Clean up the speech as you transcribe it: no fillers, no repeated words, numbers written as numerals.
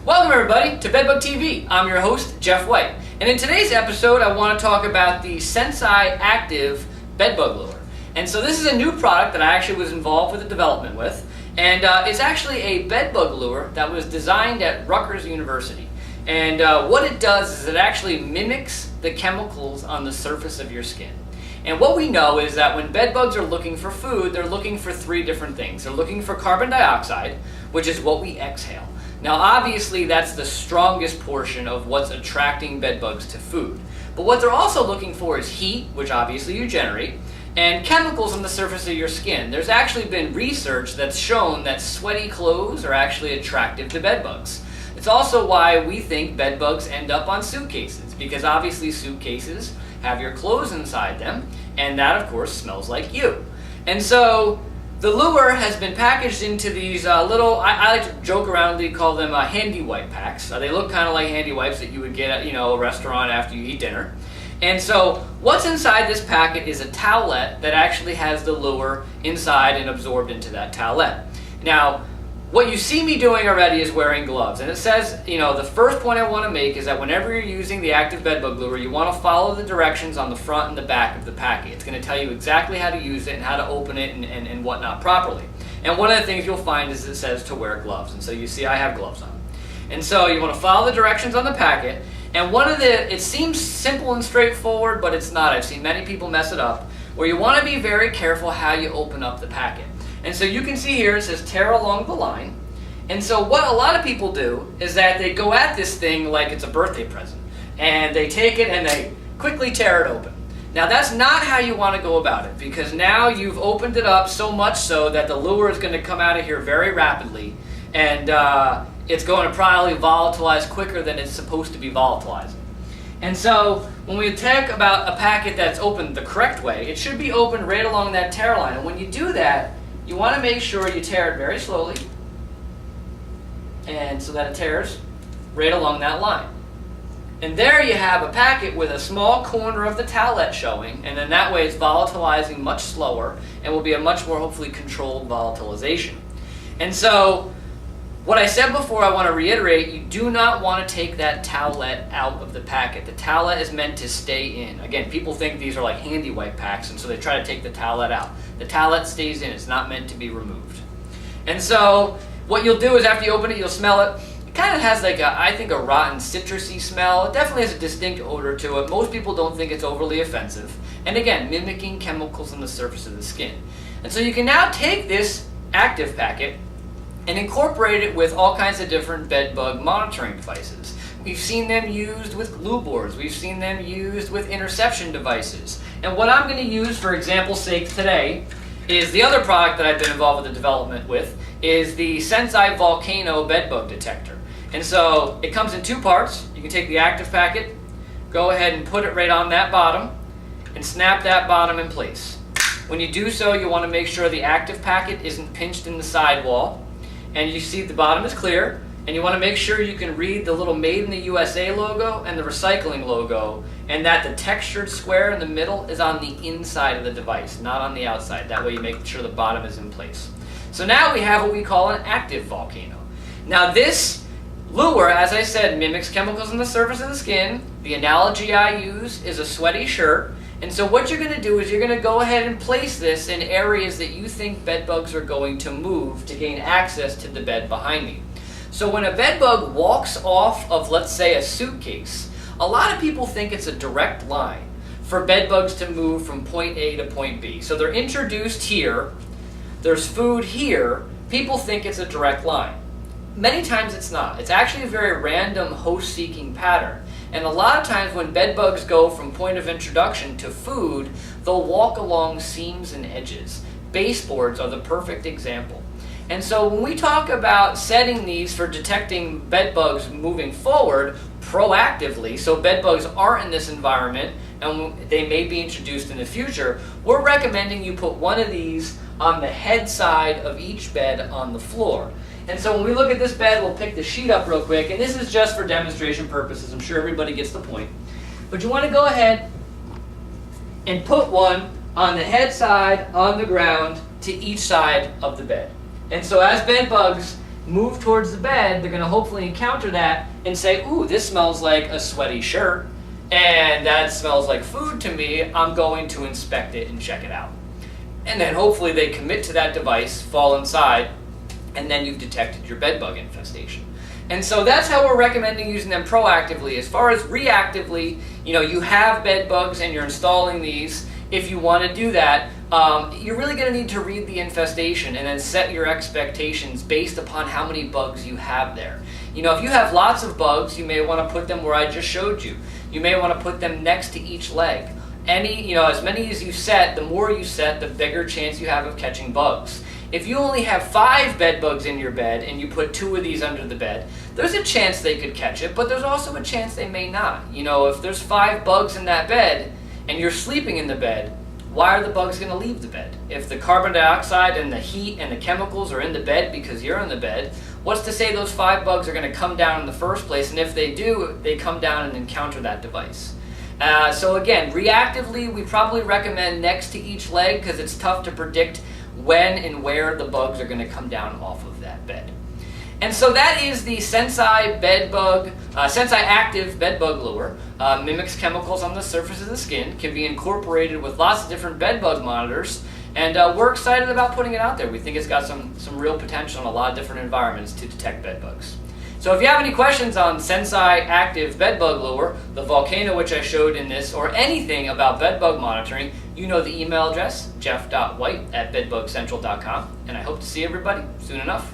Welcome everybody to Bedbug TV. I'm your host, Jeff White. And in today's episode, I want to talk about the SenSci Activ bedbug lure. And so this is a new product that I actually was involved with the development with. And it's actually a bedbug lure that was designed at Rutgers University. And what it does is it actually mimics the chemicals on the surface of your skin. And what we know is that when bedbugs are looking for food, they're looking for three different things. They're looking for carbon dioxide, which is what we exhale. Now obviously that's the strongest portion of what's attracting bedbugs to food. But what they're also looking for is heat, which obviously you generate, and chemicals on the surface of your skin. There's actually been research that's shown that sweaty clothes are actually attractive to bedbugs. It's also why we think bedbugs end up on suitcases, because obviously suitcases have your clothes inside them, and that of course smells like you. And so the lure has been packaged into these little, I like to joke around, they call them handy wipe packs. They look kind of like handy wipes that you would get at a restaurant after you eat dinner. And so what's inside this packet is a towelette that actually has the lure inside and absorbed into that towelette. Now, what you see me doing already is wearing gloves. And it says, the first point I want to make is that whenever you're using the Activ bedbug lure, you want to follow the directions on the front and the back of the packet. It's going to tell you exactly how to use it and how to open it and whatnot properly. And one of the things you'll find is it says to wear gloves. And so you see I have gloves on. And so you want to follow the directions on the packet. And it seems simple and straightforward, but it's not. I've seen many people mess it up, where you want to be very careful how you open up the packet. And so you can see here it says tear along the line. And so what a lot of people do is that they go at this thing like it's a birthday present. And they take it and they quickly tear it open. Now that's not how you want to go about it, because now you've opened it up so much so that the lure is going to come out of here very rapidly. And it's going to probably volatilize quicker than it's supposed to be volatilizing. And so when we talk about a packet that's opened the correct way, it should be opened right along that tear line. And when you do that, you want to make sure you tear it very slowly, and so that it tears right along that line. And there you have a packet with a small corner of the towelette showing, and then that way it's volatilizing much slower and will be a much more hopefully controlled volatilization. And so what I said before, I want to reiterate, you do not want to take that towelette out of the packet. The towelette is meant to stay in. Again, people think these are like handy wipe packs, and so they try to take the towelette out. The towelette stays in. It's not meant to be removed. And so what you'll do is after you open it, you'll smell it. It kind of has like I think a rotten citrusy smell. It definitely has a distinct odor to it. Most people don't think it's overly offensive. And again, mimicking chemicals on the surface of the skin. And so you can now take this Activ packet and incorporate it with all kinds of different bedbug monitoring devices. We've seen them used with glue boards. We've seen them used with interception devices. And what I'm going to use, for example's sake today, is the other product that I've been involved with the development with, is the SenSci Volcano bedbug detector. And so it comes in two parts. You can take the Activ packet, go ahead and put it right on that bottom, and snap that bottom in place. When you do so, you want to make sure the Activ packet isn't pinched in the sidewall, and you see the bottom is clear, and you want to make sure you can read the little Made in the USA logo and the recycling logo, and that the textured square in the middle is on the inside of the device, not on the outside. That way you make sure the bottom is in place. So now we have what we call an Activ volcano. Now this lure, as I said, mimics chemicals on the surface of the skin. The analogy I use is a sweaty shirt. And so what you're going to do is you're going to go ahead and place this in areas that you think bedbugs are going to move to gain access to the bed behind me. So when a bedbug walks off of, let's say, a suitcase, a lot of people think it's a direct line for bedbugs to move from point A to point B. So they're introduced here, there's food here, people think it's a direct line. Many times it's not. It's actually a very random host-seeking pattern. And a lot of times when bedbugs go from point of introduction to food, they'll walk along seams and edges. Baseboards are the perfect example. And so when we talk about setting these for detecting bedbugs moving forward proactively, so bedbugs aren't in this environment and they may be introduced in the future, we're recommending you put one of these on the head side of each bed on the floor. And so when we look at this bed, we'll pick the sheet up real quick, and this is just for demonstration purposes. I'm sure everybody gets the point. But you want to go ahead and put one on the head side, on the ground, to each side of the bed. And so as bed bugs move towards the bed, they're going to hopefully encounter that and say, ooh, this smells like a sweaty shirt, and that smells like food to me. I'm going to inspect it and check it out. And then hopefully they commit to that device, fall inside, and then you've detected your bed bug infestation. And so that's how we're recommending using them proactively. As far as reactively, you have bed bugs and you're installing these. If you want to do that, you're really going to need to read the infestation and then set your expectations based upon how many bugs you have there. If you have lots of bugs, you may want to put them where I just showed you. You may want to put them next to each leg. As many as you set, the more you set, the bigger chance you have of catching bugs. If you only have 5 bed bugs in your bed and you put 2 of these under the bed, there's a chance they could catch it, but there's also a chance they may not. If there's 5 bugs in that bed and you're sleeping in the bed, why are the bugs going to leave the bed? If the carbon dioxide and the heat and the chemicals are in the bed because you're in the bed, what's to say those 5 bugs are going to come down in the first place? And if they do, they come down and encounter that device. So again, reactively, we probably recommend next to each leg because it's tough to predict when and where the bugs are going to come down off of that bed. And so that is the SenSci Activ bed bug lure. Mimics chemicals on the surface of the skin, can be incorporated with lots of different bed bug monitors, and we're excited about putting it out there. We think it's got some real potential in a lot of different environments to detect bed bugs. So if you have any questions on SenSci Activ bed bug lure, the volcano which I showed in this, or anything about bed bug monitoring, you know the email address, jeff.white@bedbugcentral.com, and I hope to see everybody soon enough.